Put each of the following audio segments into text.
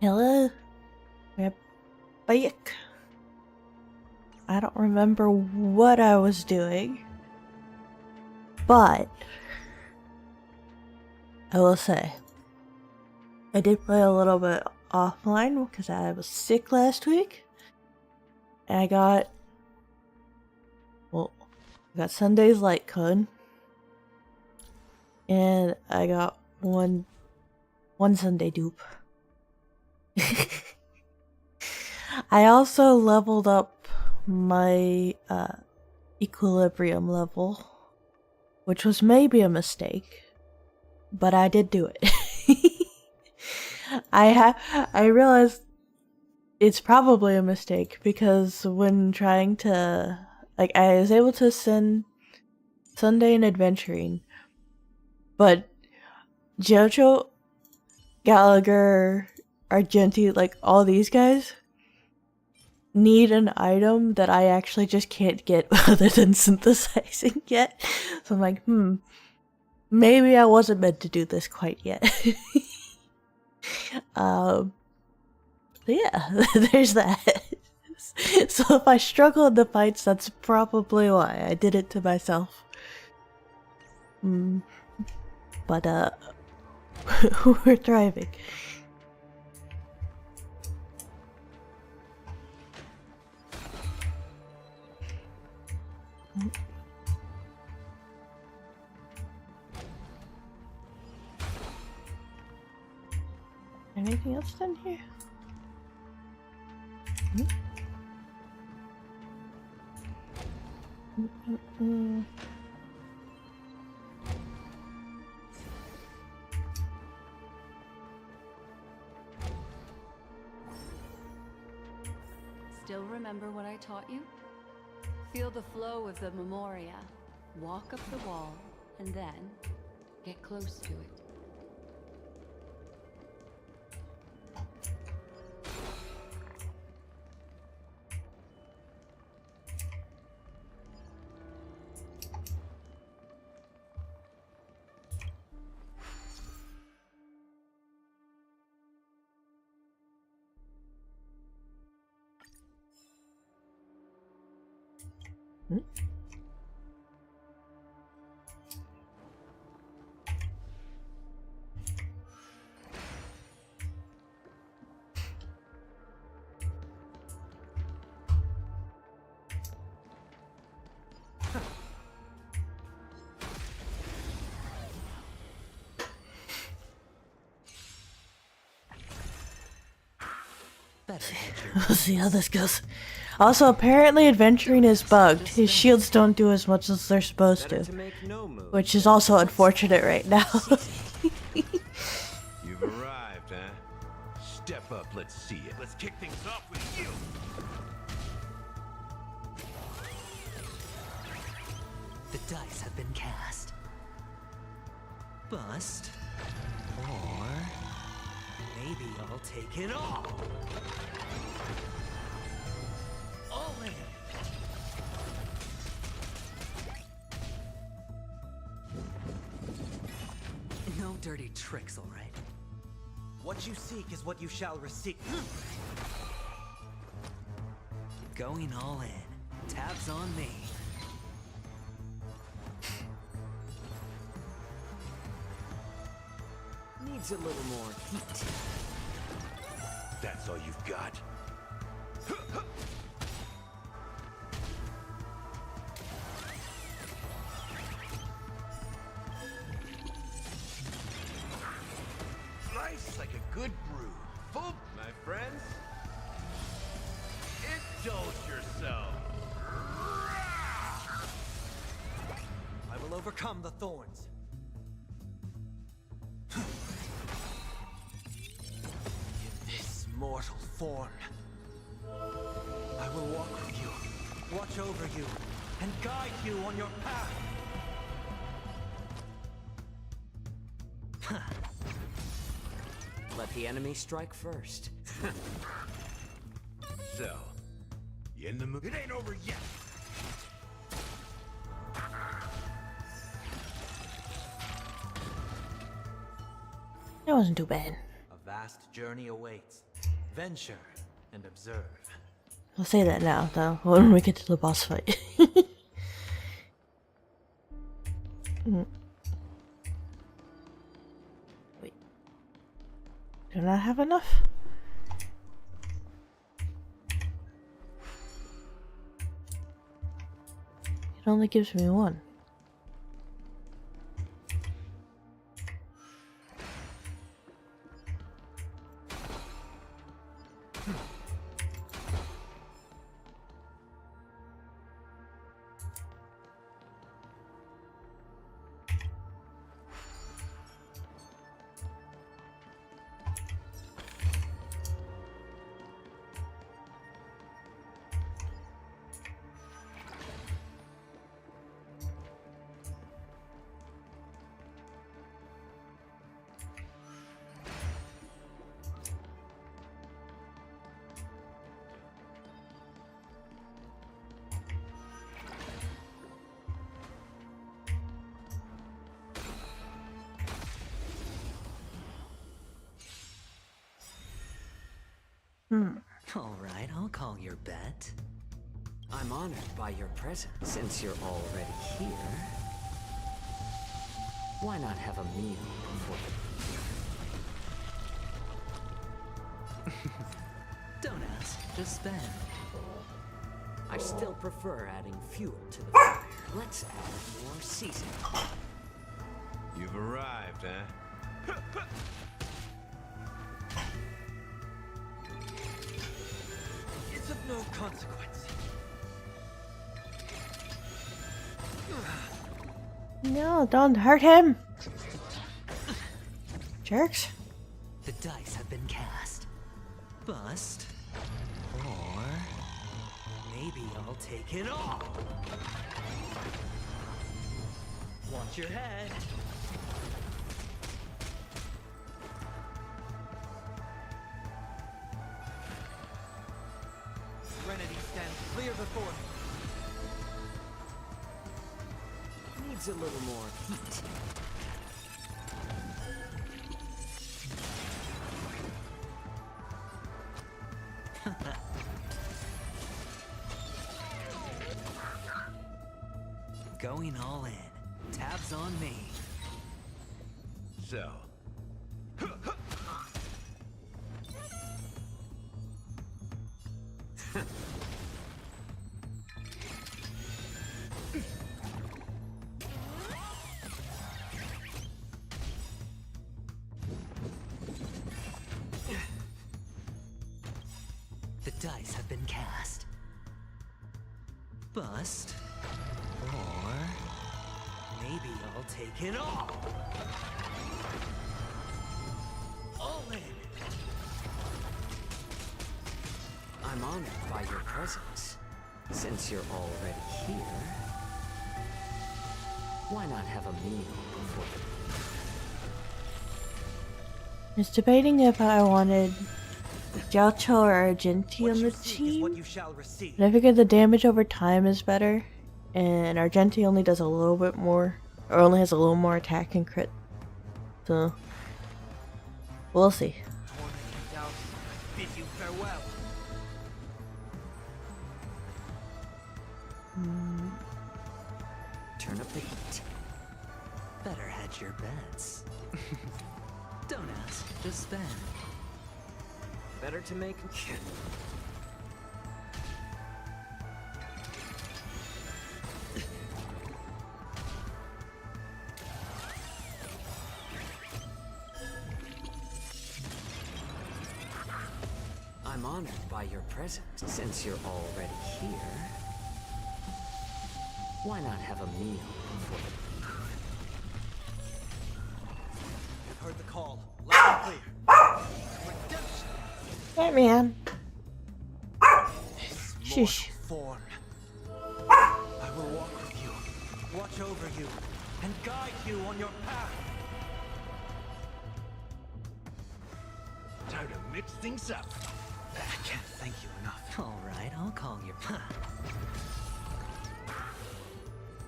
Hello? We're back. I don't remember what I was doing, but I will say I did play a little bit offline because I was sick last week. And I got Sunday's light code, and I got one Sunday dupe. I also leveled up my equilibrium level, which was maybe a mistake, but I did do it. I realized it's probably a mistake because when trying to, like, I was able to send Sunday and Adventuring, but Jojo, Gallagher, Argenti, like all these guys need an item that I actually just can't get other than synthesizing yet. So I'm like, maybe I wasn't meant to do this quite yet. Yeah, there's that. So if I struggle in the fights, that's probably why I did it to myself. But we're thriving. Anything else done here? Still remember what I taught you? Feel the flow of the Memoria. Walk up the wall, and then get close to it. We'll see how this goes. Also, apparently Adventuring is bugged. His shields don't do as much as they're supposed to. Which is also unfortunate right now. You've arrived, huh? Step up, let's see it. Let's kick things off with you! The dice have been cast. Bust. Or maybe I'll take it all. All in. No dirty tricks, all right. What you seek is what you shall receive. Going all in. Tabs on me. Needs a little more heat. That's all you've got? Nice like a good brew. Full, my friends. Indulge yourself. I will overcome the thorns. In this mortal form, I will walk with you, watch over you, and guide you on your path. Let the enemy strike first. So, you in the mood? It ain't over yet! That wasn't too bad. A vast journey awaits. Venture and observe. I'll say that now, though, when we get to the boss fight. Wait. Do I not have enough? It only gives me one. Alright, I'll call your bet. I'm honored by your presence. Since you're already here, why not have a meal before Don't ask, just spend. I still prefer adding fuel to the fire. Let's add more seasoning. You've arrived, huh? It's of no consequence. No, don't hurt him! Jerks. The dice have been cast. Bust. Or maybe I'll take it all. Watch your head. Serenity stands clear before me. Needs a little more heat. Going all in. Tabs on me. So, The dice have been cast. Bust. Or maybe I'll take it all. All in. I'm honored by your presence. Since you're already here, why not have a meal before I was debating if I wanted gacha or Argenti What on you the seek is what team. you shall receive. But I figured the damage over time is better. And Argenti only does a little bit more. Or only has a little more attack and crit. So, we'll see. Tormenting doubts, bid you farewell. turn up the heat? Better hedge your bets. Don't ask, just spend. Better to make. I'm honored by your presence. Since you're already here, why not have a meal before? I've heard the call, loud and clear. Redemption. Hey, man. This Shush. mortal form. I will walk with you, watch over you, and guide you on your path. time to mix things up. I can't thank you enough. Alright, I'll call your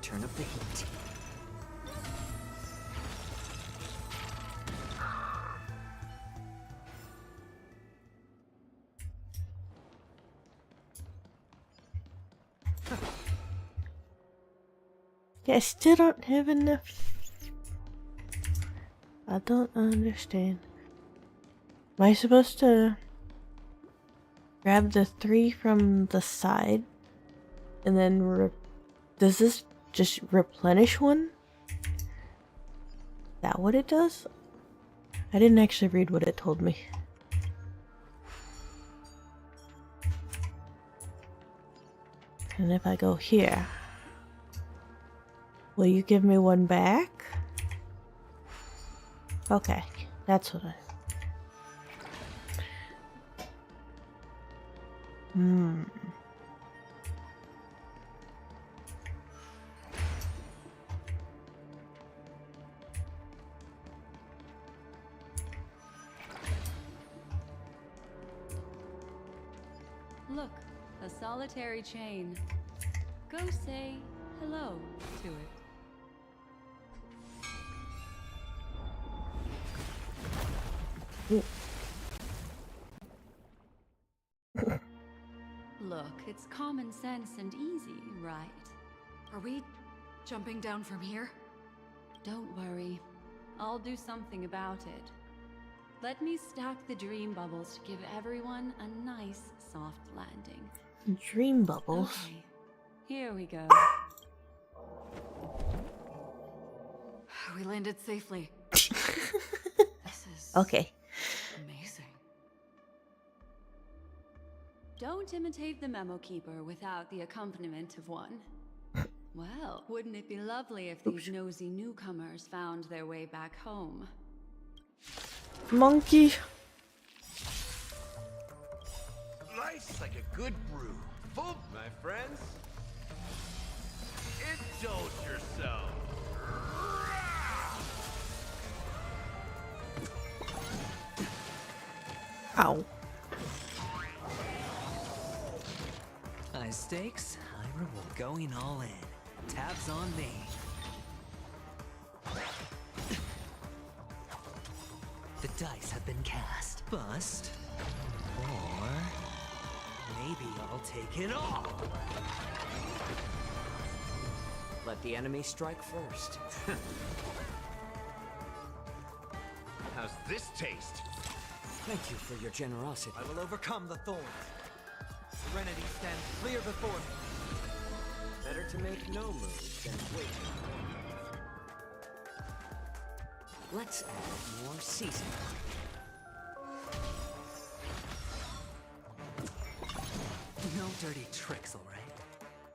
Turn up the heat. Yeah, I still don't have enough. I don't understand. Am I supposed to grab the 3 from the side and then does this just replenish one? Is that what it does? I didn't actually read what it told me. And if I go here, will you give me one back? Okay, that's what I... Look, a solitary chain. Go say hello to it. Look, it's common sense and easy, right? Are we jumping down from here? Don't worry. I'll do something about it. Let me stack the dream bubbles to give everyone a nice, soft landing. Dream bubbles? Okay, here we go. We landed safely. This is Okay. amazing. Don't imitate the memo keeper without the accompaniment of one. Well, wouldn't it be lovely if these nosy newcomers found their way back home? Monkey. Life's like a good brew. Full, my friends. Indulge yourself. Ow. High stakes, high reward. Going all in. Tabs on me. The dice have been cast. Bust. Or maybe I'll take it all. Let the enemy strike first. How's this taste? Thank you for your generosity. I will overcome the thorns. Serenity stands clear before me. Better to make no move than wait. Let's add more seasoning. No dirty tricks, all right?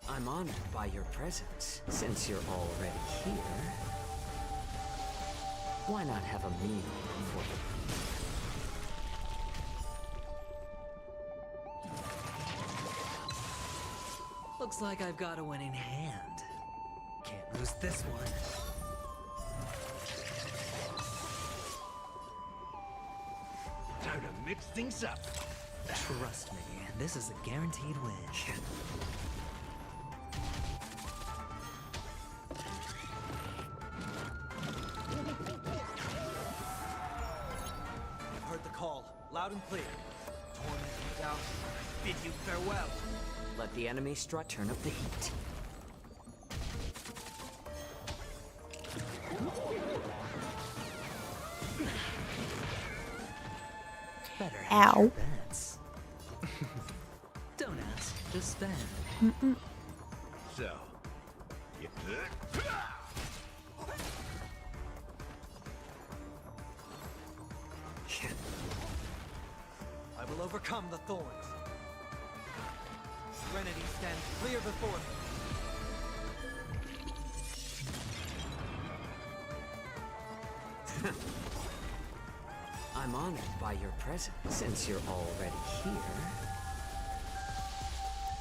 I'm honored by your presence. Since you're already here, why not have a meal before the... Looks like I've got a winning hand. Can't lose this one. Time to mix things up. Trust me, this is a guaranteed win. I've heard the call, loud and clear. Torment you down. Bid you farewell. Let the enemy strike. Turn up the heat. Better hedge Ow. your bets. Don't ask, just spend. So, you... I will overcome the thorns. Serenity stands clear before me. I'm honored by your presence. Since you're already here,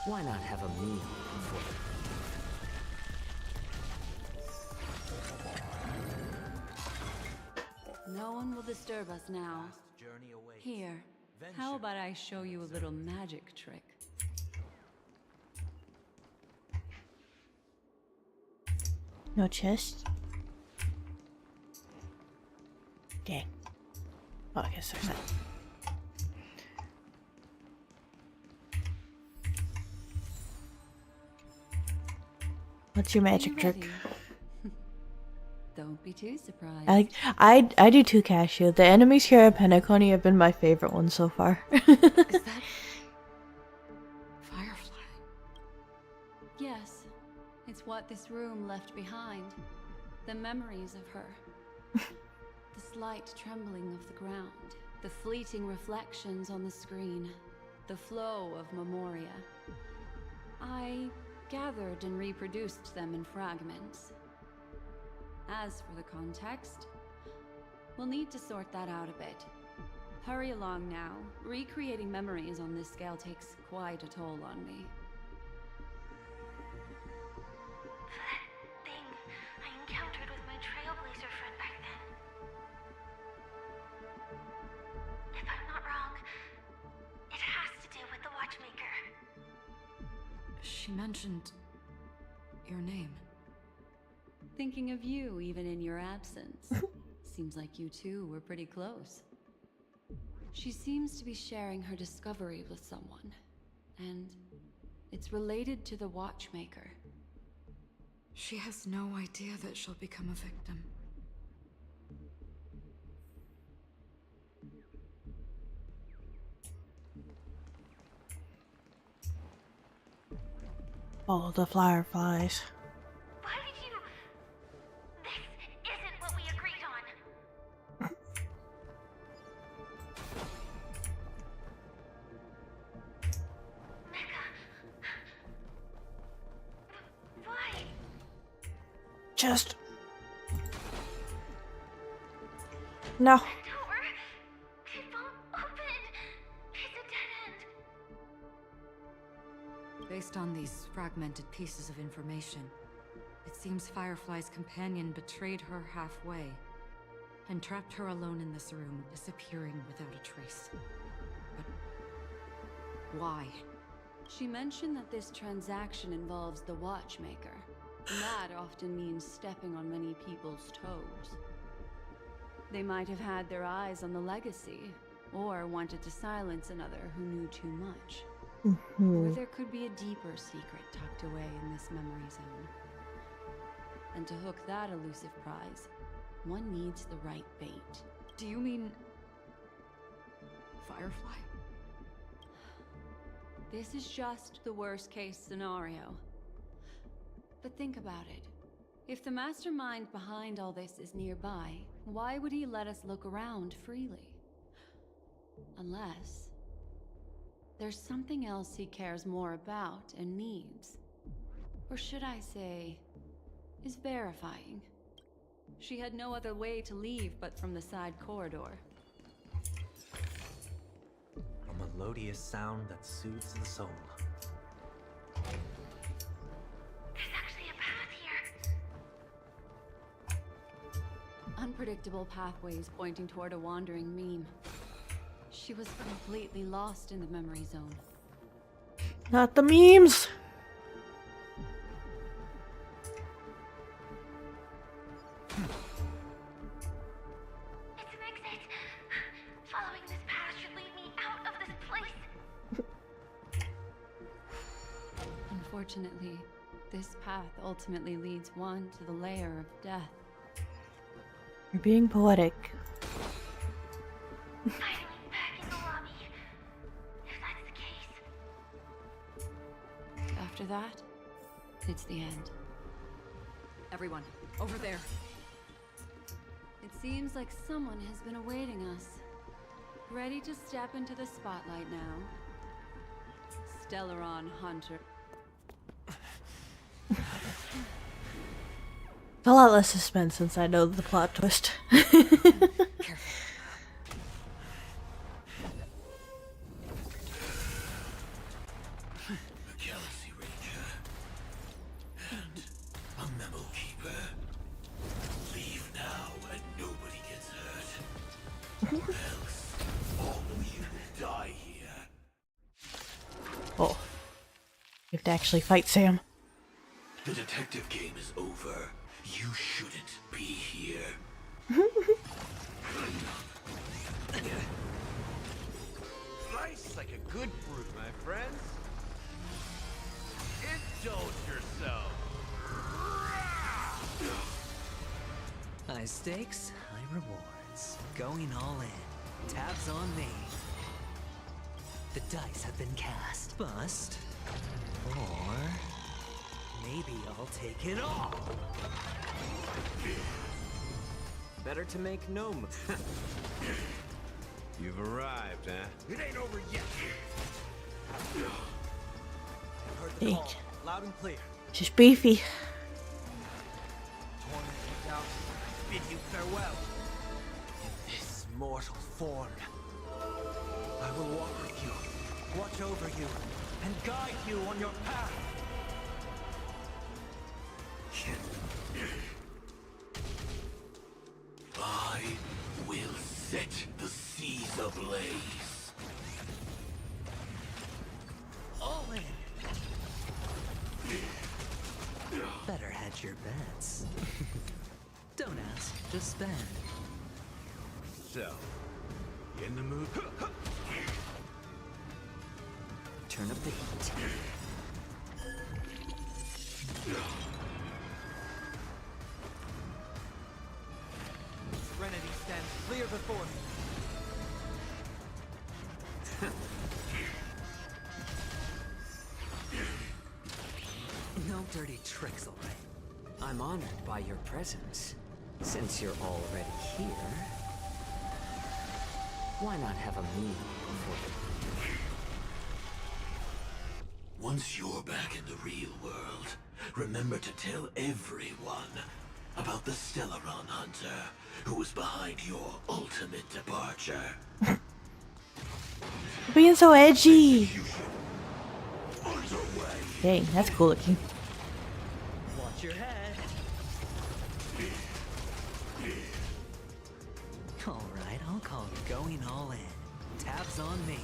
why not have a meal before the... No one will disturb us now. Journey awaits. Here, how about I show you a little magic trick? No chest? Dang. Oh, I guess there's that. What's your Are magic you trick? ready? be too surprised. I do too, Cashew. The enemies here at Penacony have been my favorite ones so far. Is that Firefly? Yes, it's what this room left behind. The memories of her. The slight trembling of the ground. The fleeting reflections on the screen. The flow of memoria. I gathered and reproduced them in fragments. As for the context, we'll need to sort that out a bit. Hurry along now. Recreating memories on this scale takes quite a toll on me. That thing I encountered with my trailblazer friend back then. If I'm not wrong, it has to do with the watchmaker. She mentioned your name. Thinking of you even in your absence. Seems like you two were pretty close. She seems to be sharing her discovery with someone, and it's related to the watchmaker. She has no idea that she'll become a victim. Oh, the fireflies. Why did you... This isn't what we agreed on. Mecca. Why? Just... No. Door? It won't open. It's a dead end. Based on these fragmented pieces of information, it seems Firefly's companion betrayed her halfway and trapped her alone in this room, disappearing without a trace. But why? She mentioned that this transaction involves the watchmaker. And that often means stepping on many people's toes. They might have had their eyes on the legacy, or wanted to silence another who knew too much. Or there could be a deeper secret tucked away in this memory zone. And to hook that elusive prize, one needs the right bait. Do you mean Firefly? This is just the worst case scenario. But think about it. If the mastermind behind all this is nearby, why would he let us look around freely? Unless there's something else he cares more about and needs. Or should I say, is verifying. She had no other way to leave but from the side corridor. A melodious sound that soothes the soul. There's actually a path here. Unpredictable pathways pointing toward a wandering meme. She was completely lost in the memory zone. Not the memes! It's an exit. Following this path should lead me out of this place. Unfortunately, this path ultimately leads one to the lair of death. You're being poetic. Finally back in the lobby. If that's the case. After that, it's the end. Everyone, over there. It seems like someone has been awaiting us. Ready to step into the spotlight now. Stellaron Hunter. A lot less suspense since I know the plot twist. Galaxy Ranger and a memo keeper. Leave now and nobody gets hurt. Or else all of you will die here. Oh. You have to actually fight Sam. The detective game is over. You shouldn't be here. Nice like a good brew, my friends. Indulge yourself. I stakes, high rewards. Going all in. Tabs on me. The dice have been cast. Bust. Or maybe I'll take it all. Better to make no move. You've arrived, huh? It ain't over yet. Heard the call, loud and clear. She's beefy. Torment and doubt, I bid you farewell. In this mortal form, I will walk with you, watch over you, and guide you on your path. I will set the seas ablaze. All in. Better hedge your bets. Don't ask, just spend. So, you in the mood? Turn up the heat. Serenity stands clear before me. No dirty tricks, alright? I'm honored by your presence. Since you're already here, why not have a meal before Once you're back in the real world, remember to tell everyone about the Stellaron Hunter who was behind your ultimate departure. Being so edgy. Underway. Dang, that's cool looking. Watch your head. Alright, I'll call it going all in. Tabs on me.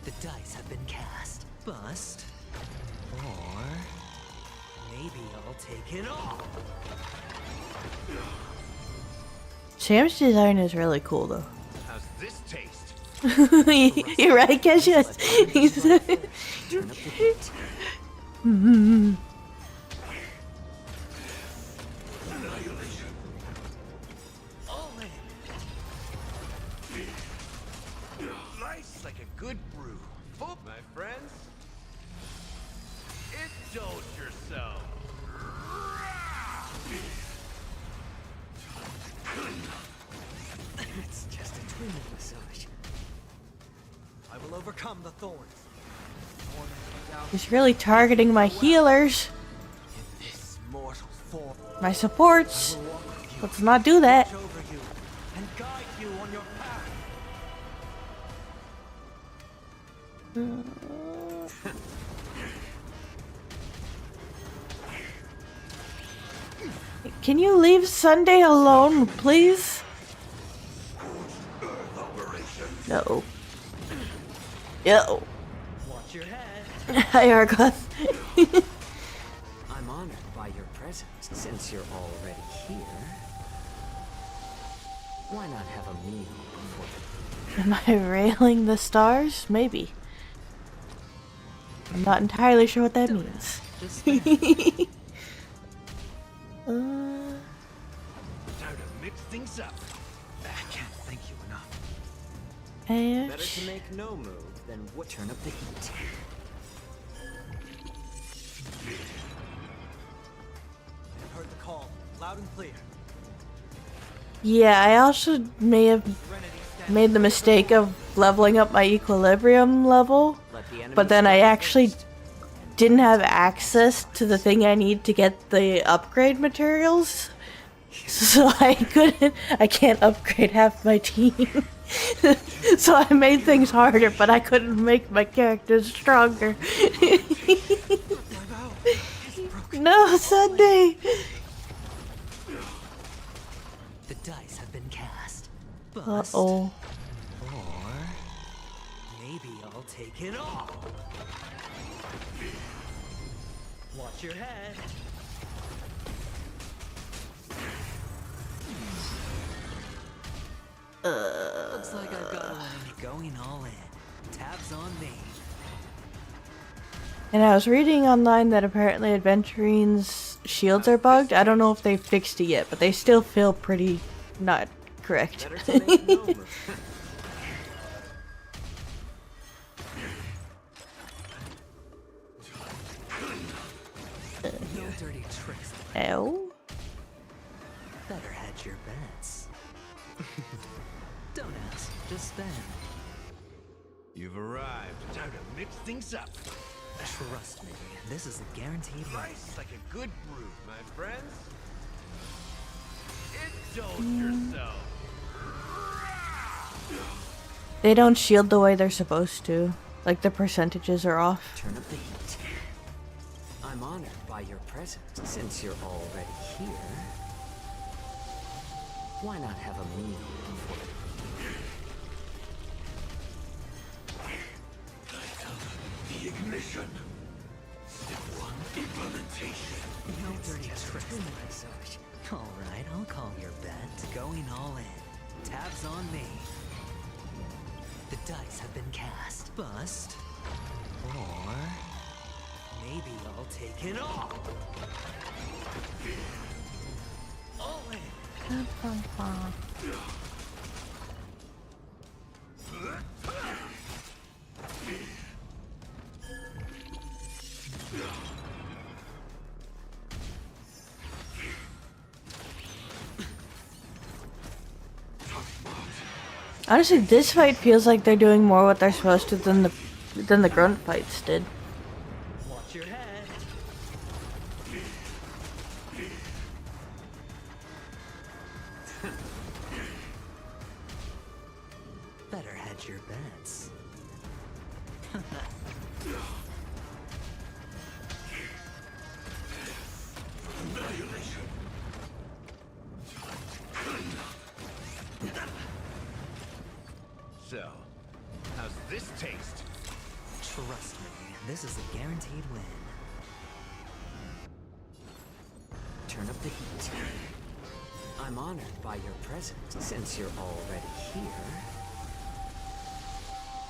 The dice have been cast. Bust. Or maybe I'll take it all. Sam's design is really cool though. How's this taste? You're right, Cassius. He's Turn up the heat. Annihilation. All in. Nice like a good brew. Full, my friends. Indulge yourself. It's just a twin massage. I will overcome the thorns. Torment and doubt, He's really targeting my healers, in this mortal form. my supports. I will walk with you, Let's not do that. watch over you, and guide you on your path. Can you leave Sunday alone, please? No. Yo. Watch your head. Hi, Argoth. I'm honored by your presence. Since you're already here, why not have a meal before Am I railing the stars? Maybe. I'm not entirely sure what that means. Just spend. Time to mix things up. I can't thank you enough. And Better to make no move than what? Turn up the heat. I've heard the call, loud and clear. yeah, I also may have Serenity stands made the mistake of leveling up my equilibrium level, Let the enemy but then I stand actually first. didn't have access to the thing I need to get the upgrade materials. So I can't upgrade half my team. So I made things harder, but I couldn't make my characters stronger. No, Sunday! The dice have been cast. Bust. Uh-oh. Or maybe I'll take it all. Watch your head. Looks like I've got one going all in. Tabs on me. And I was reading online that apparently adventurines shields are bugged. I don't know if they fixed it yet, but they still feel pretty not correct. Better to make no mistake. No dirty tricks. Ow. Better hedge your bets. Don't ask, just spend. You've arrived. Time to mix things up. Trust me, this is a guaranteed win. Nice like a good brew, my friends. Indulge yourself. They don't shield the way they're supposed to. Like the percentages are off. Turn up the heat. I'm honored by your presence. Since you're already here, why not have a meal before The ignition. Step 1, implementation. no dirty tricks, my son. Alright, I'll call your bet. Going all in. Tabs on me. The dice have been cast. Bust. Or maybe I'll take it all. All in. Honestly, this fight feels like they're doing more what they're supposed to than the grunt fights did. Watch your head. Better hedge your bets. Annihilation. So, how's this taste? Trust me, this is a guaranteed win. Turn up the heat. I'm honored by your presence. Since you're already here,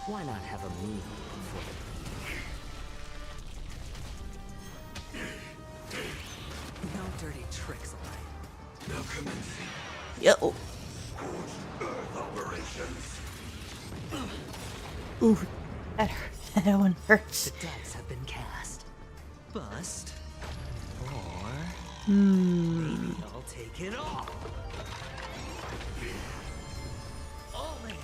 why not have a meal before the... No dirty tricks, alright? Now commencing. Yo. Scorched Earth operations. Ooh, that hurt. That one hurts. The dice have been cast. Bust. Or... Hmm. maybe I'll take it all. All in.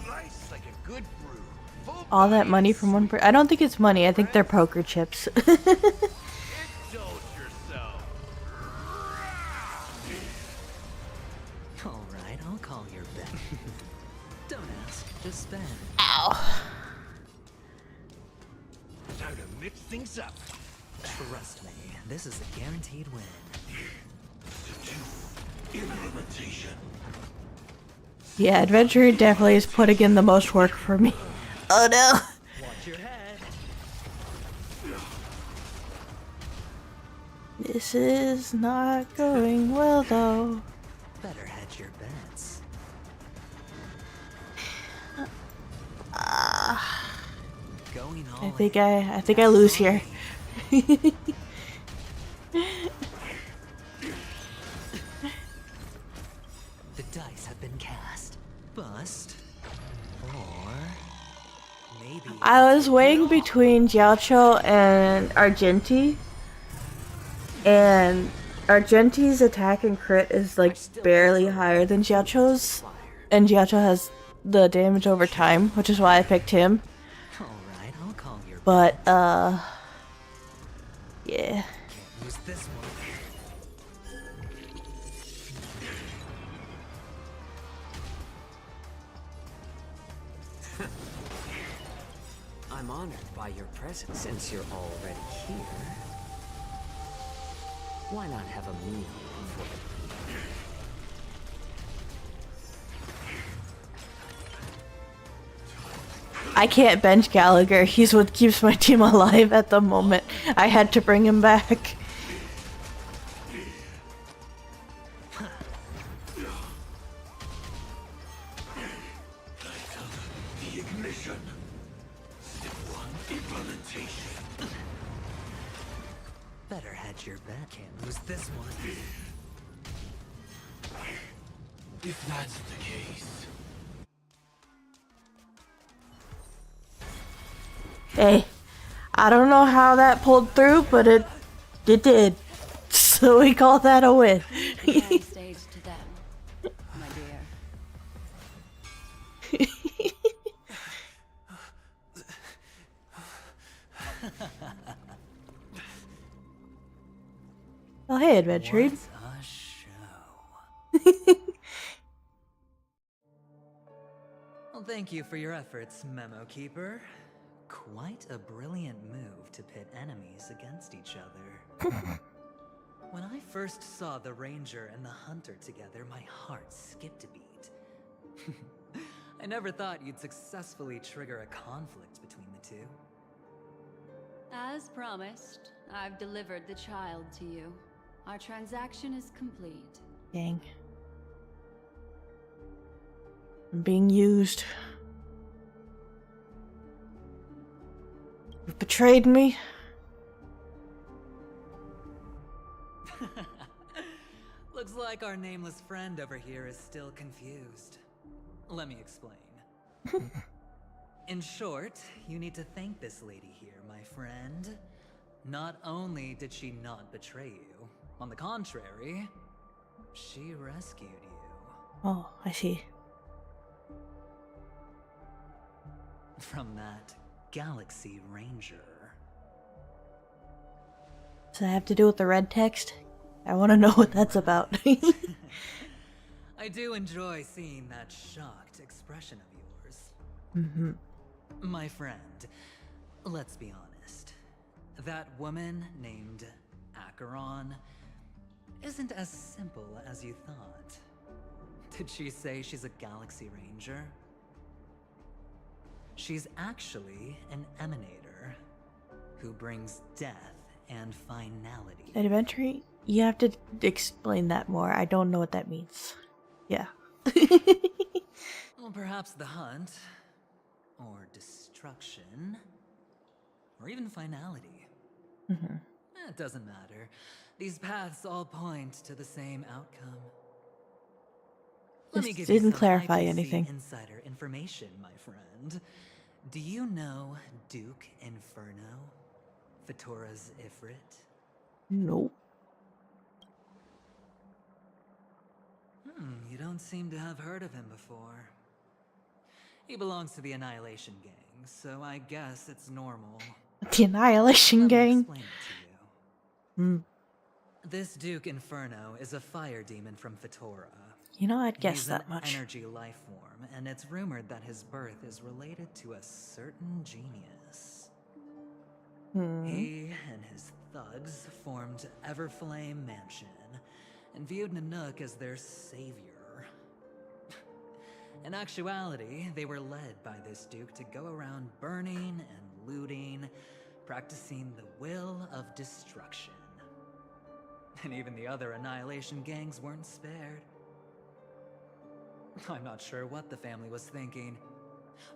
Nice like a good brew. Full All that body money and from one I don't think it's money. I think they're poker chips. indulge yourself. Alright, I'll call your bet. Don't ask, just spend. Ow. Time to mix things up. Trust me, this is a guaranteed win. Step 2, implementation. Yeah, Adventure definitely is putting in the most work for me. Oh no. Watch your head. This is not going well though. Better hedge your bets. Going all I in. think I lose here. The dice have been cast. Bust. Or... maybe... I was weighing between Jiaocho and Argenti. And Argenti's attack and crit is like barely higher than Jiaocho's. And Jiaocho has the damage over time, which is why I picked him. Alright, I'll call your But, bet. yeah. Can't lose this one. I'm honored by your presence. Since you're already here, why not have a meal before the... I can't bench Gallagher. He's what keeps my team alive at the moment. I had to bring him back. The ignition. Step 1, implementation. better bet. Can't lose this one. If that's the case, Hey, I don't know how that pulled through, but it did. So we call that a win. Hand stage to them, my dear. Oh, hey, adventuring. What a show. Well, thank you for your efforts, Memo Keeper. Quite a brilliant move to pit enemies against each other. When I first saw the Ranger and the Hunter together, my heart skipped a beat. I never thought you'd successfully trigger a conflict between the two. As promised, I've delivered the child to you. Our transaction is complete. Dang. I'm being used. You've betrayed me. Looks like our nameless friend over here is still confused. Let me explain. In short, you need to thank this lady here, my friend. Not only did she not betray you, on the contrary, she rescued you. Oh, I see. From that Galaxy Ranger. Does that have to do with the red text? I want to know what that's about. I do enjoy seeing that shocked expression of yours. Mm-hmm. My friend, let's be honest. That woman named Acheron isn't as simple as you thought. Did she say she's a Galaxy Ranger? She's actually an emanator who brings death and finality. Adventuring? You have to explain that more. I don't know what that means. Yeah. Well, perhaps the hunt, or destruction, or even finality. Mm-hmm. It doesn't matter. These paths all point to the same outcome. Let me This give didn't you some clarify IPC anything. insider information, my friend. Do you know Duke Inferno? Fatora's Ifrit? Nope. You don't seem to have heard of him before. He belongs to the Annihilation Gang, so I guess it's normal. The Annihilation Let me Gang? explain it to you. Hmm. This Duke Inferno is a fire demon from Fatora. You know, I'd guess He's that an much. energy life form, and it's rumored that his birth is related to a certain genius. He and his thugs formed Everflame Mansion and viewed Nanook as their savior. In actuality, they were led by this Duke to go around burning and looting, practicing the will of destruction. And even the other Annihilation gangs weren't spared. I'm not sure what the family was thinking.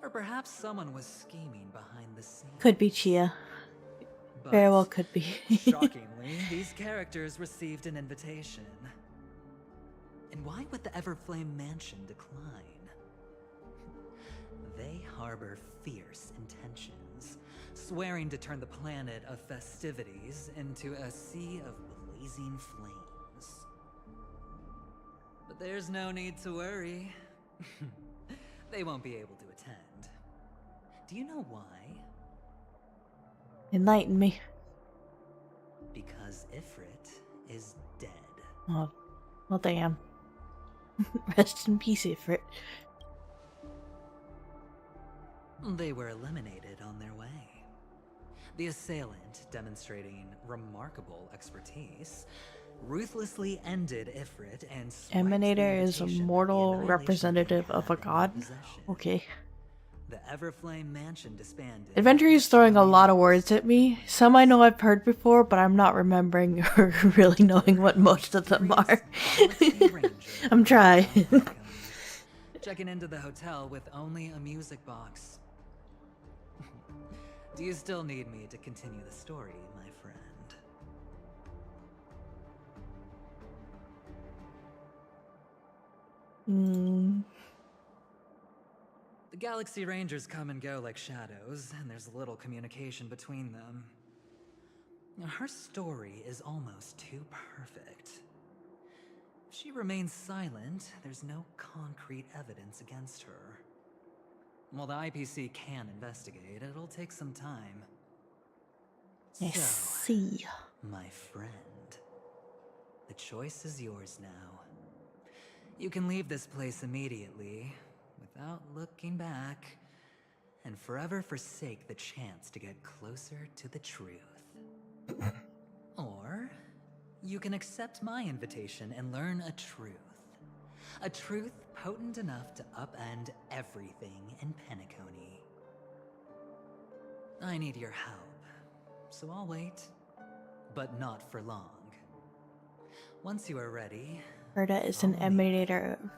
Or perhaps someone was scheming behind the scenes. Could be Chia. But Very well could be. shockingly, these characters received an invitation. And why would the Everflame Mansion decline? They harbor fierce intentions, swearing to turn the planet of festivities into a sea of blazing flames. But there's no need to worry. They won't be able to attend. Do you know why? Enlighten me. Because Ifrit is dead. Oh, well, damn. Rest in peace, Ifrit. They were eliminated on their way. The assailant, demonstrating remarkable expertise, ruthlessly ended Ifrit and swiped the Emanator is a invitation mortal the Annihilation representative Gang of a had in god? possession. Okay. The Everflame Mansion disbanded. Adventure is throwing a lot of words at me. Some I know I've heard before, but I'm not remembering or really knowing what most of them are. I'm trying. Checking into the hotel with only a music box. Do you still need me to continue the story, my friend? Hmm. The Galaxy Rangers come and go like shadows, and there's little communication between them. Her story is almost too perfect. If she remains silent, there's no concrete evidence against her. While the IPC can investigate, it'll take some time. I So, see. my friend, the choice is yours now. You can leave this place immediately, without looking back, and forever forsake the chance to get closer to the truth. Or, you can accept my invitation and learn a truth. A truth potent enough to upend everything in Penacony. I need your help, so I'll wait. But not for long. Once you are ready, Berta is an follow me. emanator of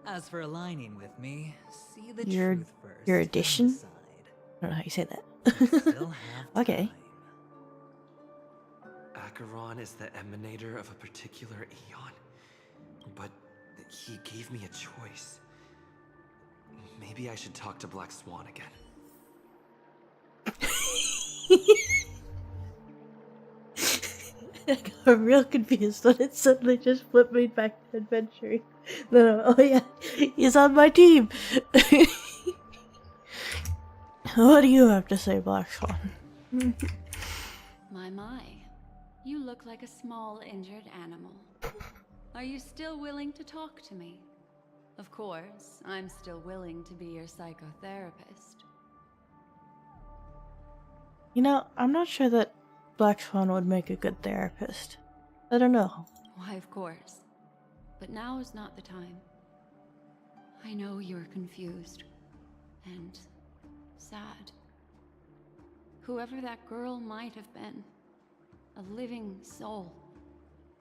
As for aligning with me, see the your truth first. your and addition. decide. I don't know how you say You that. still have Okay. time. Acheron is the emanator of a particular eon, but he gave me a choice. Maybe I should talk to Black Swan again. I got real confused when it suddenly just flipped me back to adventuring. No, oh yeah, he's on my team. What do you have to say, Black Swan? My. You look like a small injured animal. Are you still willing to talk to me? Of course, I'm still willing to be your psychotherapist. You know, I'm not sure that Black Swan would make a good therapist. I don't know. Why, of course. But now is not the time. I know you're confused and sad. Whoever that girl might have been, a living soul,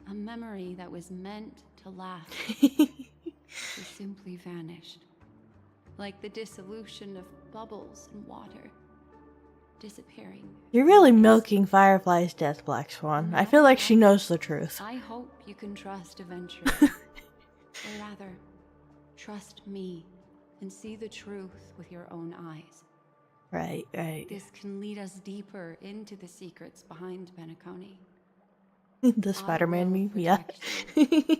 a memory that was meant to last, she simply vanished. Like the dissolution of bubbles in water, disappearing. You're really milking Firefly's death, Black Swan. I feel like she knows the truth. I hope you can trust eventually. Or rather, trust me and see the truth with your own eyes. Right. This can lead us deeper into the secrets behind Penacony. The Spider-Man I will meme, yeah. protect you.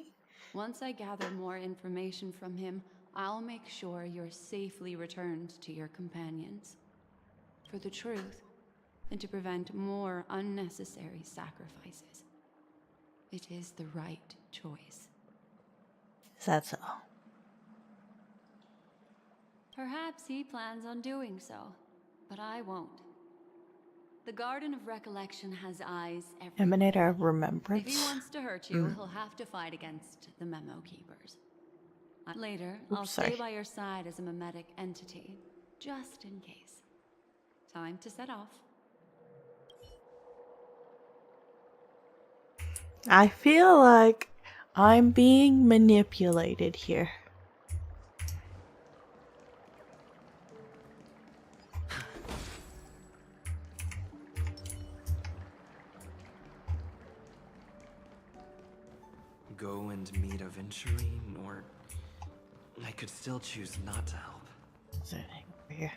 Once I gather more information from him, I'll make sure you're safely returned to your companions. For the truth, and to prevent more unnecessary sacrifices. It is the right choice. Is that so? Perhaps he plans on doing so, but I won't. The Garden of Recollection has eyes everywhere. Emanator of If Remembrance? he wants to hurt you, he'll have to fight against the Memo Keepers. Later, I'll stay sorry. by your side as a memetic entity, just in case. Time to set off. I feel like I'm being manipulated here. Go and meet Aventurine, or I could still choose not to help. Is there anything over here?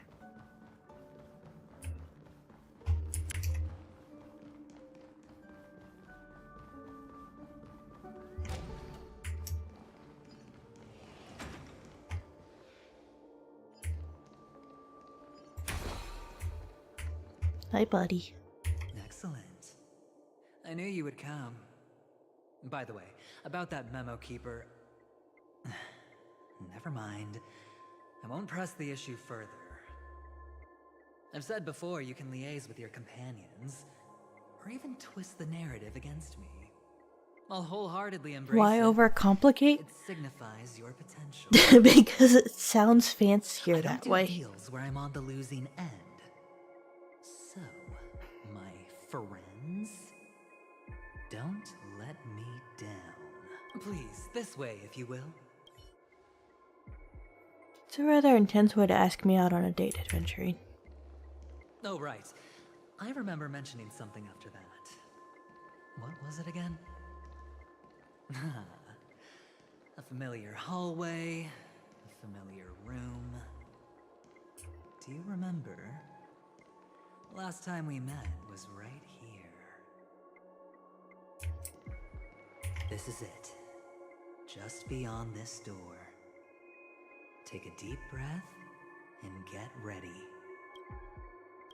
Hi, buddy. Excellent. I knew you would come. By the way, about that memo keeper... Never mind. I won't press the issue further. I've said before you can liaise with your companions, or even twist the narrative against me. I'll wholeheartedly embrace Why it. overcomplicate? It signifies your potential. Because it sounds fancier I don't that do way. deals where I'm on the losing end. So, my friends, don't let me down. Please, this way, if you will. It's a rather intense way to ask me out on a date, adventuring. Oh, right. I remember mentioning something after that. What was it again? A familiar hallway, a familiar room. Do you remember? Last time we met was right here. This is it. Just beyond this door. Take a deep breath and get ready.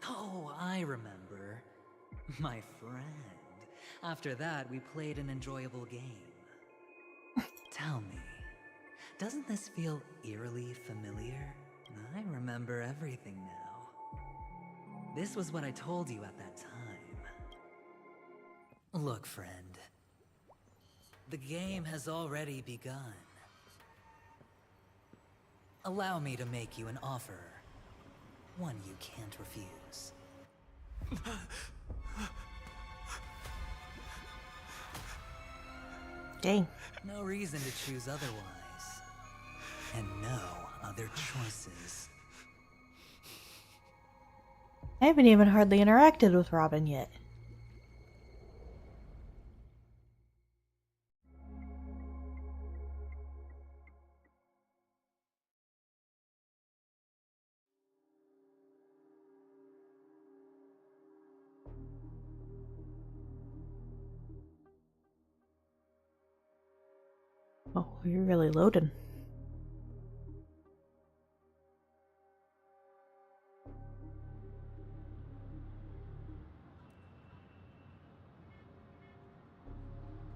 Oh, I remember. My friend. After that, we played an enjoyable game. Tell me, doesn't this feel eerily familiar? I remember everything now. This was what I told you at that time. Look, friend. The game has already begun. Allow me to make you an offer. One you can't refuse. Dang. No reason to choose otherwise. And no other choices. I haven't even hardly interacted with Robin yet. Oh, you're really loading.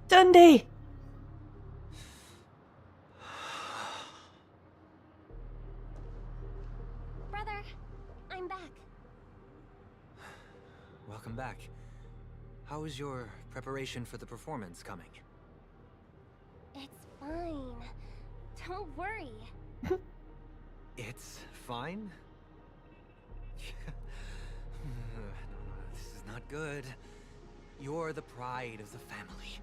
Dundee! Brother, I'm back. Welcome back. How is your preparation for the performance coming? It's fine. Don't worry. It's fine? No, this is not good. You're the pride of the family.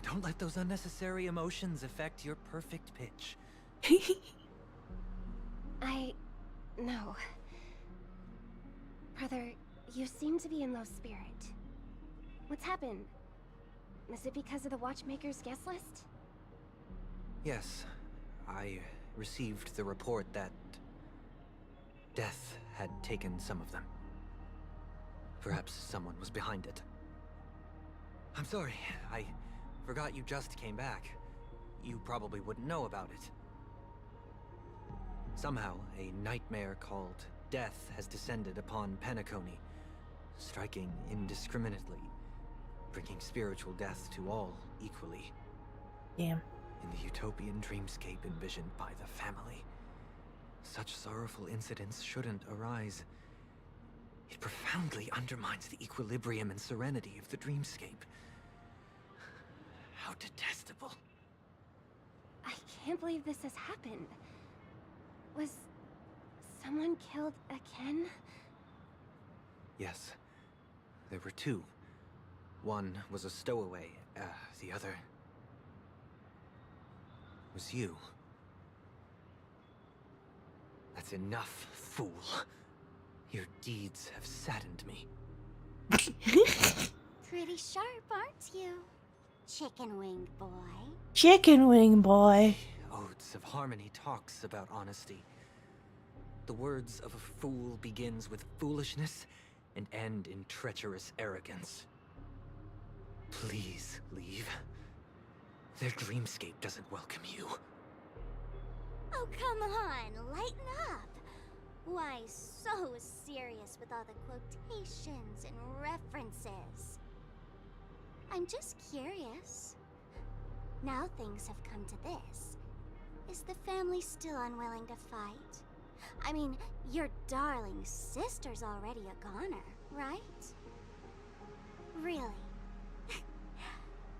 Don't let those unnecessary emotions affect your perfect pitch. No. Brother, you seem to be in low spirit. What's happened? Is it because of the Watchmaker's guest list? Yes, I received the report that death had taken some of them. Perhaps someone was behind it. I'm sorry, I forgot you just came back. You probably wouldn't know about it. Somehow, a nightmare called death has descended upon Penacony, striking indiscriminately, bringing spiritual death to all equally. Damn. In the utopian dreamscape envisioned by the family, such sorrowful incidents shouldn't arise. It profoundly undermines the equilibrium and serenity of the dreamscape. How detestable. I can't believe this has happened. Was someone killed again? Yes. There were two. One was a stowaway, the other was you. That's enough, fool. Your deeds have saddened me. Pretty sharp, aren't you? Chicken wing boy. Chicken wing boy. Odes of Harmony talks about honesty. The words of a fool begins with foolishness and end in treacherous arrogance. Please leave. Their dreamscape doesn't welcome you. Oh, come on, lighten up. Why so serious with all the quotations and references? I'm just curious. Now things have come to this. Is the family still unwilling to fight? I mean, your darling sister's already a goner, right? Really?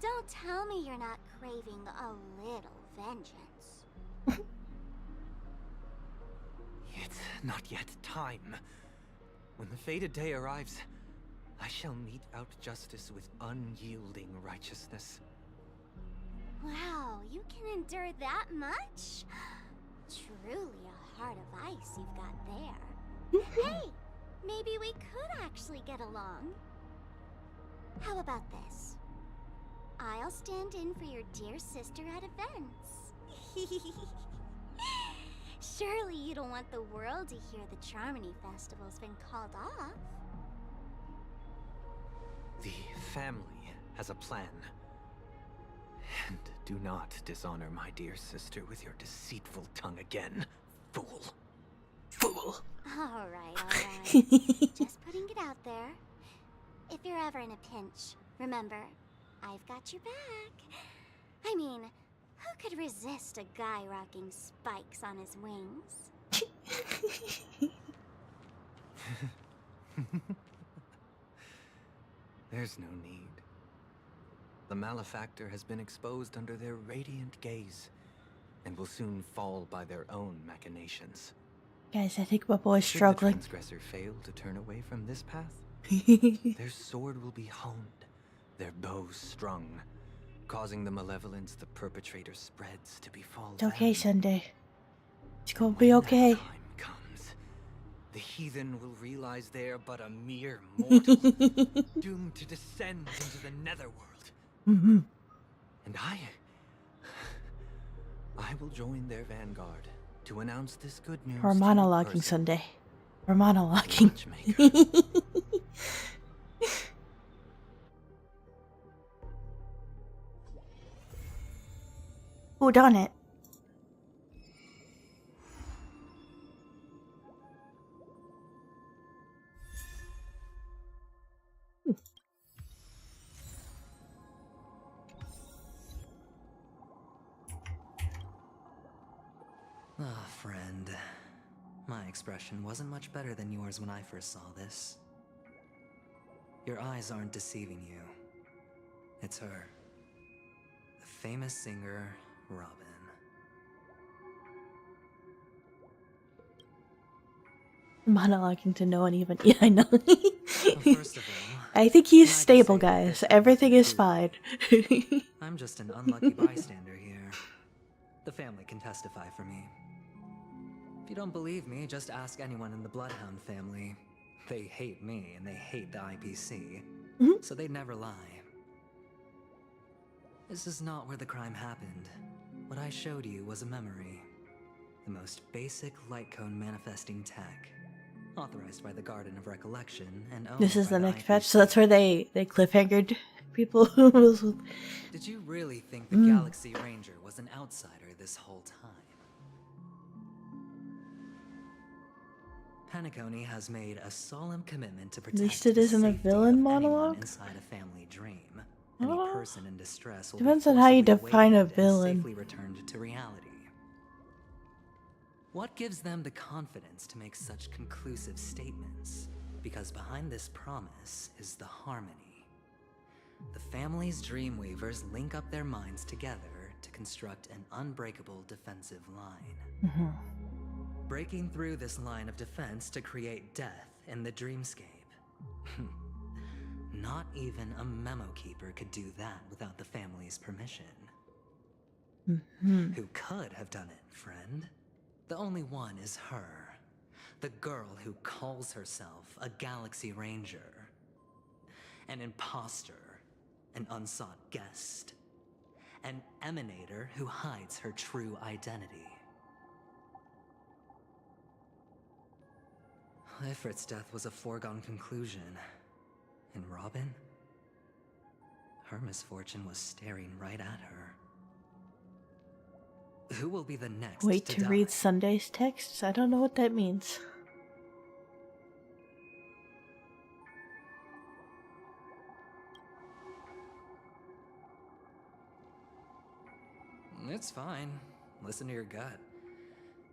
Don't tell me you're not craving a little vengeance. It's not yet time. When the fated day arrives, I shall mete out justice with unyielding righteousness. Wow, you can endure that much? Truly a heart of ice you've got there. Hey, maybe we could actually get along. How about this? I'll stand in for your dear sister at events. Surely you don't want the world to hear the Charmony Festival's been called off. The family has a plan. And do not dishonor my dear sister with your deceitful tongue again, fool. Fool! Alright. Just putting it out there. If you're ever in a pinch, remember, I've got your back. I mean, who could resist a guy rocking spikes on his wings? There's no need. The malefactor has been exposed under their radiant gaze, and will soon fall by their own machinations. Guys, I think my boy's Should the struggling. transgressor fail to turn away from this path, their sword will be honed, their bows strung, causing the malevolence the perpetrator spreads to befall It's okay, them. Sunday. It's gonna When be that okay. time comes, the heathen will realize they are but a mere mortal, doomed to descend into the netherworld. And I will join their vanguard to announce this good news. We're to monologuing, person, Sunday. We're monologuing. matchmaker. Who done it? Ah, friend. My expression wasn't much better than yours when I first saw this. Your eyes aren't deceiving you. It's her. The famous singer, Robin. Monologuing to no one even. Yeah, I know. Well, first of all, I think he's can I just stable, say that guys. this Everything is food. fine. I'm just an unlucky bystander here. The family can testify for me. If you don't believe me, just ask anyone in the Bloodhound family. They hate me and they hate the IPC, so they never lie. This is not where the crime happened. What I showed you was a memory. The most basic light cone manifesting tech. Authorized by the Garden of Recollection and owned This is by the next IPC. patch, so that's where they cliffhangered people. Did you really think the Galaxy Ranger was an outsider this whole time? Penacony has made a solemn commitment to protect least it the isn't a safety villain of anyone monologue? inside a family dream. Any person in distress will Depends be on how you forcibly define a awakened and villain. safely returned to reality. What gives them the confidence to make such conclusive statements? Because behind this promise is the harmony. The family's Dreamweavers link up their minds together to construct an unbreakable defensive line. Breaking through this line of defense to create death in the dreamscape. Not even a memo keeper could do that without the family's permission. Who could have done it, friend? The only one is her. The girl who calls herself a Galaxy Ranger. An imposter. An unsought guest. An emanator who hides her true identity. Ifrit's death was a foregone conclusion. And Robin? Her misfortune was staring right at her. Who will be the next Wait to to die? read Sunday's texts? I don't know what that means. It's fine. Listen to your gut.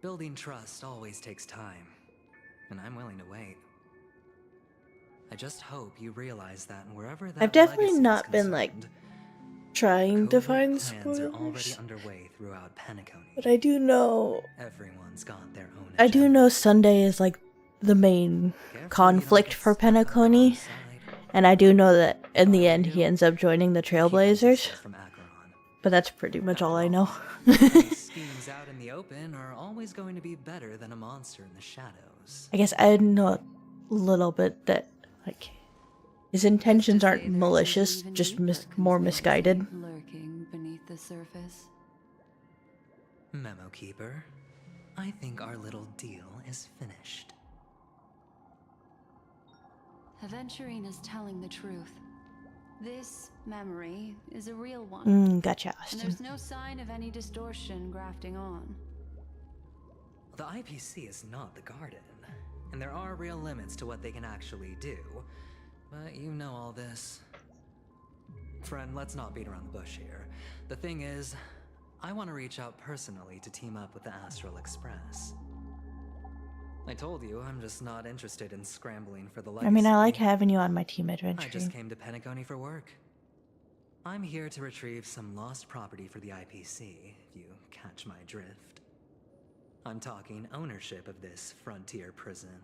Building trust always takes time. And I'm willing to wait. I just hope you realize that wherever that I've definitely legacy is not been like concerned, trying to covert find plans are already spoilers, underway throughout Penacony. but I do know. Everyone's got their own I do agenda. know Sunday is like the main Careful you don't conflict get for stuck on the wrong Penacony, side. and I do know that in the Fine end for he you. ends up joining the Keep your Trailblazers. distance from Acheron. But that's pretty much all I know. These schemes out in the open are always going to be better than a monster in the shadows. I guess I know a little bit that like his intentions aren't Say there's malicious, even just deeper more conspiracy misguided. lurking beneath the surface. Memo Keeper, I think our little deal is finished. Aventurine is telling the truth. This memory is a real one. Gotcha, And Austin. there's no sign of any distortion grafting on. The IPC is not the Garden, and there are real limits to what they can actually do. But you know all this. Friend, let's not beat around the bush here. The thing is, I want to reach out personally to team up with the Astral Express. I told you, I'm just not interested in scrambling for the legacy. I mean, I like having you on my team I adventure. just came to Penacony for work. I'm here to retrieve some lost property for the IPC, if you catch my drift. I'm talking ownership of this frontier prison.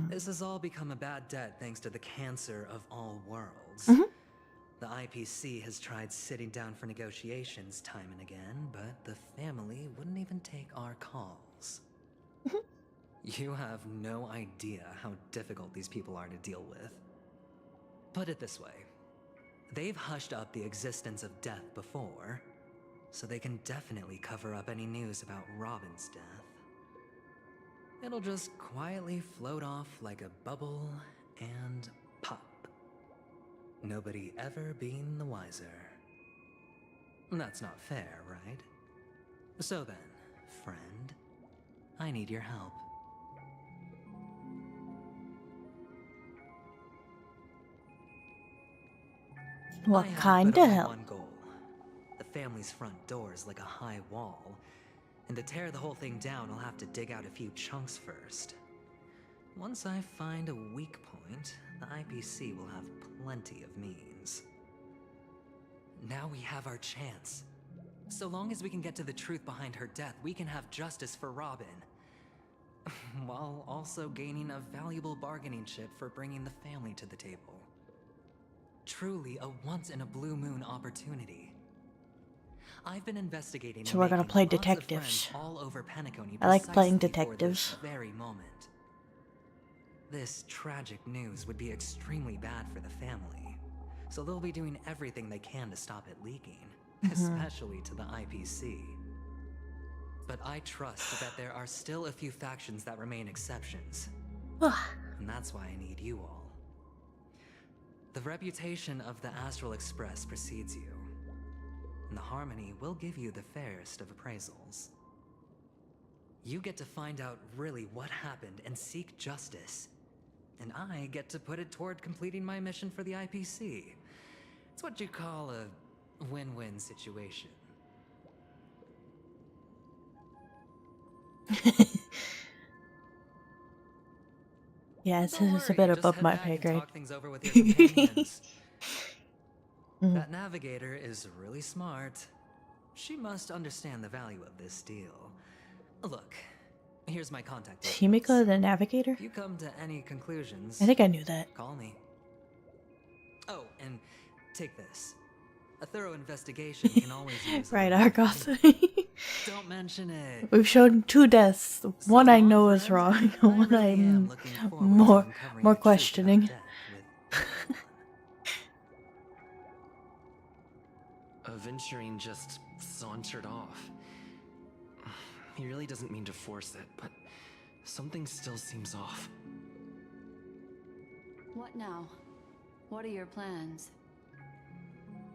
This has all become a bad debt thanks to the cancer of all worlds. The IPC has tried sitting down for negotiations time and again, but the family wouldn't even take our calls. You have no idea how difficult these people are to deal with. Put it this way. They've hushed up the existence of death before, so they can definitely cover up any news about Robin's death. It'll just quietly float off like a bubble and pop. Nobody ever being the wiser. That's not fair, right? So then, friend, I need your help. What I have kind but of only help? one goal. The family's front door is like a high wall, and to tear the whole thing down, I'll have to dig out a few chunks first. Once I find a weak point, the IPC will have plenty of means. Now we have our chance. So long as we can get to the truth behind her death, we can have justice for Robin. While also gaining a valuable bargaining chip for bringing the family to the table. Truly a once-in-a-blue-moon opportunity. I've been investigating. So we're gonna play lots of detectives. friends all over Penacony I like playing precisely for detectives. this very moment. This tragic news would be extremely bad for the family, so they'll be doing everything they can to stop it leaking, especially to the IPC. But I trust that there are still a few factions that remain exceptions, and that's why I need you all. The reputation of the Astral Express precedes you, and the Harmony will give you the fairest of appraisals. You get to find out really what happened and seek justice, and I get to put it toward completing my mission for the IPC. It's what you call a win-win situation. Yeah, Don't it's a worry, bit just above head my back pay and grade. talk things over with your companions. That navigator is really smart. She must understand the value of this deal. Look, here's my contact details. Himiko the Navigator? If you come to any conclusions, I think I knew that. call me. Oh, and take this. A thorough investigation can always use a Right, little Argoth. Don't mention it. We've shown 2 deaths. One I So long, know is friend. wrong, I one really am I'm looking forward to more uncovering the truth about questioning. death with everyone. Aventurine just sauntered off. He really doesn't mean to force it, but something still seems off. What now? What are your plans?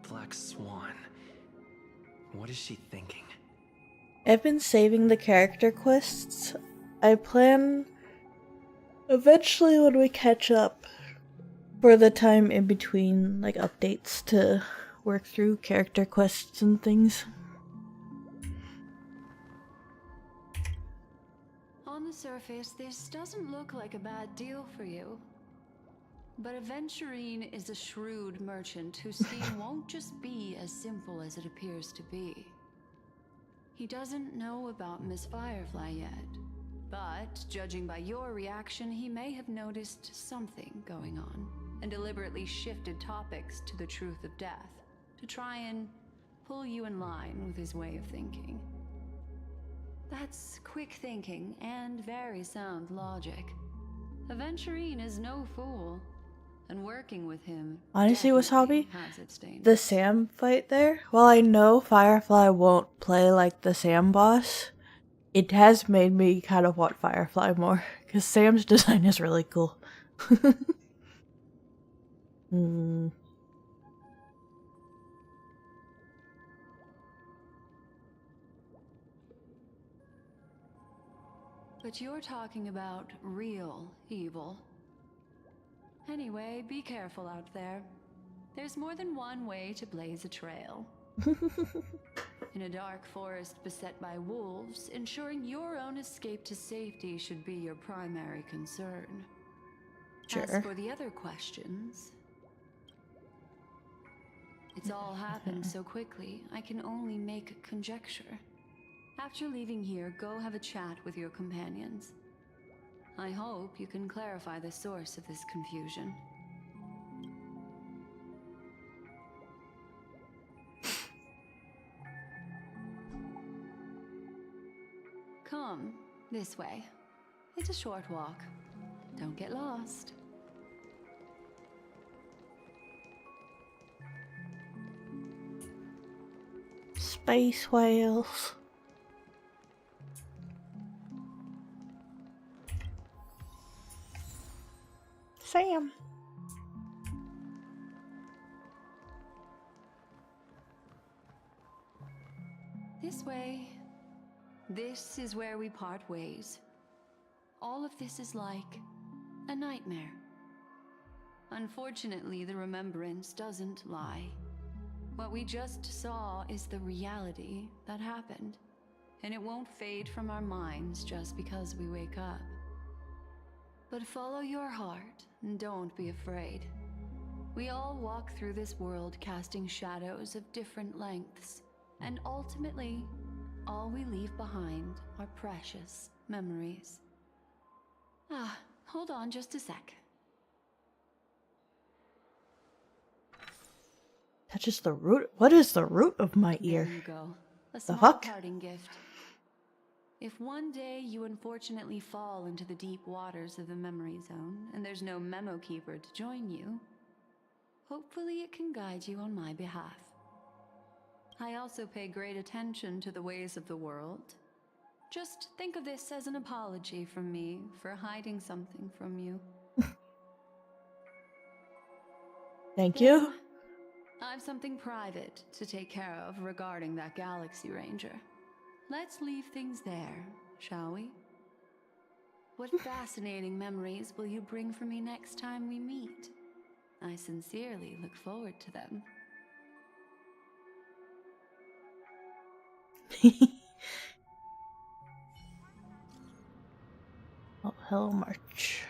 Black Swan. What is she thinking? I've been saving the character quests. I plan eventually when we catch up for the time in between like updates to work through character quests and things. On the surface, this doesn't look like a bad deal for you. But Aventurine is a shrewd merchant whose scheme won't just be as simple as it appears to be. He doesn't know about Miss Firefly yet, but judging by your reaction, he may have noticed something going on and deliberately shifted topics to the truth of death to try and pull you in line with his way of thinking. That's quick thinking and very sound logic. Aventurine is no fool. and working with him Honestly, definitely Wasabi, has its dangers. the Sam fight there, while I know Firefly won't play like the Sam boss, it has made me kind of want Firefly more, because Sam's design is really cool. Hmm. But you're talking about real evil. Anyway, be careful out there. There's more than one way to blaze a trail. In a dark forest beset by wolves, ensuring your own escape to safety should be your primary concern. As Sure. for the other questions, it's all happened so quickly, I can only make conjecture. After leaving here, go have a chat with your companions. I hope you can clarify the source of this confusion. Come, this way. It's a short walk. Don't get lost. Space whales. Sam. This way. This is where we part ways. All of this is like a nightmare. Unfortunately, the remembrance doesn't lie. What we just saw is the reality that happened, and it won't fade from our minds just because we wake up. But follow your heart and don't be afraid. We all walk through this world casting shadows of different lengths, and ultimately, all we leave behind are precious memories. Hold on just a sec. Touches the root. What is the root of my There ear? you go. A The small fuck? parting gift. If one day you unfortunately fall into the deep waters of the memory zone and there's no memo keeper to join you, hopefully it can guide you on my behalf. I also pay great attention to the ways of the world. Just think of this as an apology from me for hiding something from you. Thank you. I've something private to take care of regarding that Galaxy Ranger. Let's leave things there, shall we? What fascinating memories will you bring for me next time we meet? I sincerely look forward to them. Oh, hello, March.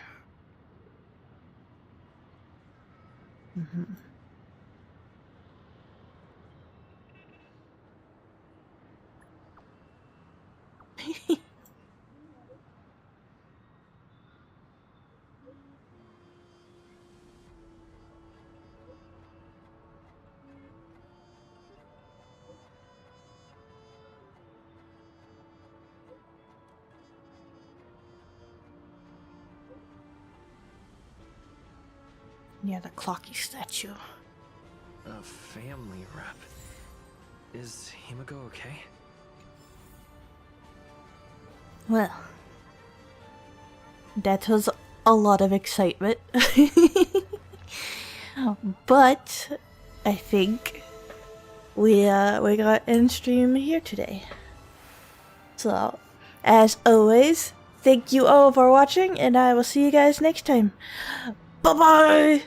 Yeah, the clocky statue. A family rep. Is Himiko okay? Well, that was a lot of excitement. But I think we got end stream here today. So, as always, thank you all for watching, and I will see you guys next time. Bye bye.